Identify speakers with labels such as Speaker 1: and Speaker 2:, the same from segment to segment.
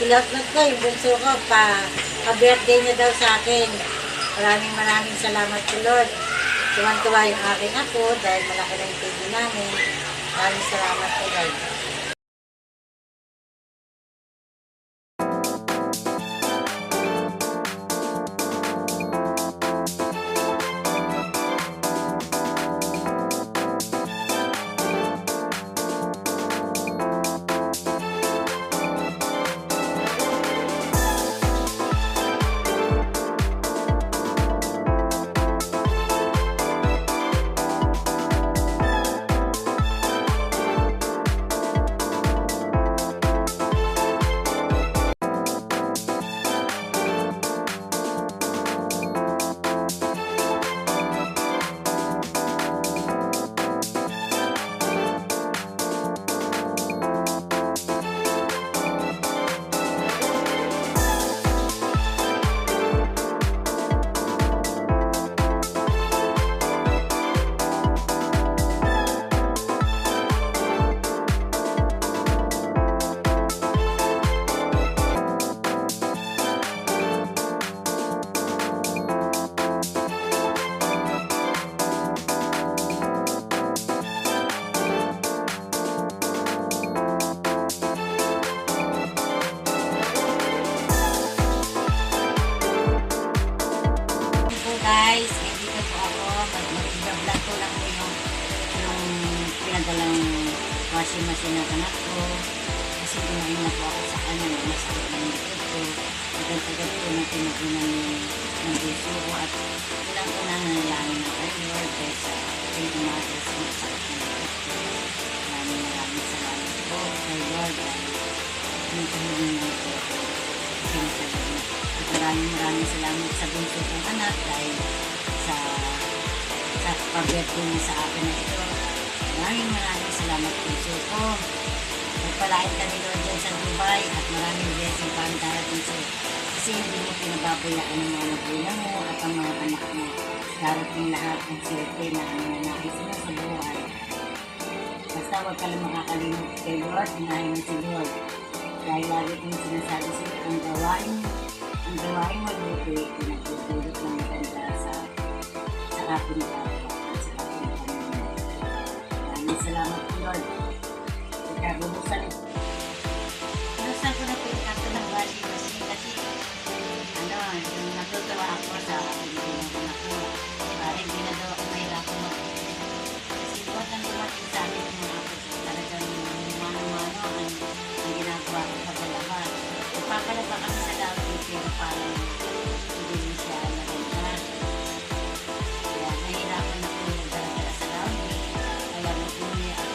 Speaker 1: Pilot ko, yung bunso ko, pa-birthday niya daw sa akin. Maraming salamat po, Lord. Tuwan-tuwa yung aking apo dahil malaki na yung TV namin. Maraming salamat po, Lord. Guys, dito po ako. Mag-vlog ko lang po yung pinadalang washing machine ng anak ko. Kasi kumain na po ako sa kanya. Mas ito lang ito po. Agad-agad po na pinagunan ng biso ko. At unang-una nanalangin na kay Lord. Kaya sa aking umaga sa masakit ng ito. Maraming salamat po kay Lord. Ang pahilin na ito. Maraming salamat sa bunso kong anak dahil sa pag-birthday niya sa akin na ito. Maraming salamat bunso ko. Nagpalain kami Lord dyan sa Dubai at maraming blessing pa ang darating sa kasi hindi mo pinababayaan ng mga magulang mo at ang mga anak mo. Darating lahat ng swerte na nais mo sa buhay. Basta huwag ka lang makakalimot kay Lord, inahin mo si Lord. Dahil lagi kong sinasabi sila ang gawain mabuti, pinagdudulot ng maganda sa ating kapwa at sa ating pamilya. Maraming salamat po, Lord. Ikabubusan ko na po yung kato ng washing machine kasi yung natutuwa ako sa ginagawa ko. Parang hindi na daw ako mahirap mo. Kasi huwag nang dumating sa akin yung mga ako. Talagang mano-mano ang ginagawa ko sa palabas. Nagpapalaba kami sa lobby pero parang hindi siya naganda. Kaya nahirapan ako magdala sa lobby. Kaya mag-uli ako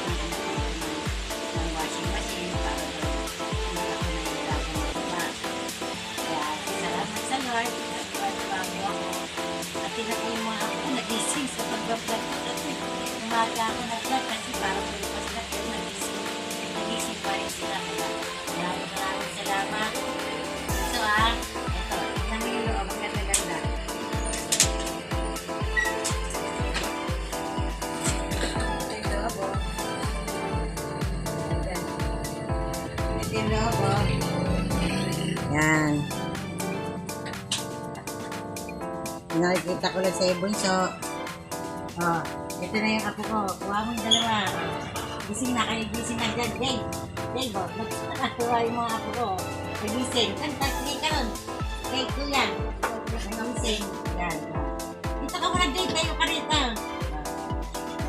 Speaker 1: ng washing machine para hindi ako nahirapan magdala. Kaya salamat sa Lord. Nagpapalaba ako. At tinatimo ako nagising sa pag-vlog ko kasi umaga ako nag-vlog kasi parang palipas na pero nagising pa rin sila. Maraming salamat. So ito, tignan mo yung loob, ang ganda-ganda. Ito yung loob, oh. Ito yung loob, oh. Yan. Nakikita ko lang sa iyo, bunso. Oh, ito na yung apo ko. Kuha mo yung dalawa. Gising na kayo, gising na dyan. Dave, nakatuwa yung mga apo ko. Nagising. Kanta, sige ka nun. Dave, kuya. Nagising. Yan. Dito ka muna, Dave. Tayo ka rito.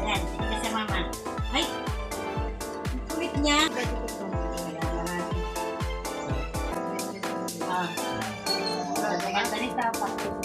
Speaker 1: Ayan, sige ka sa mama. Ay! Ang kulit niya. Ganda nito.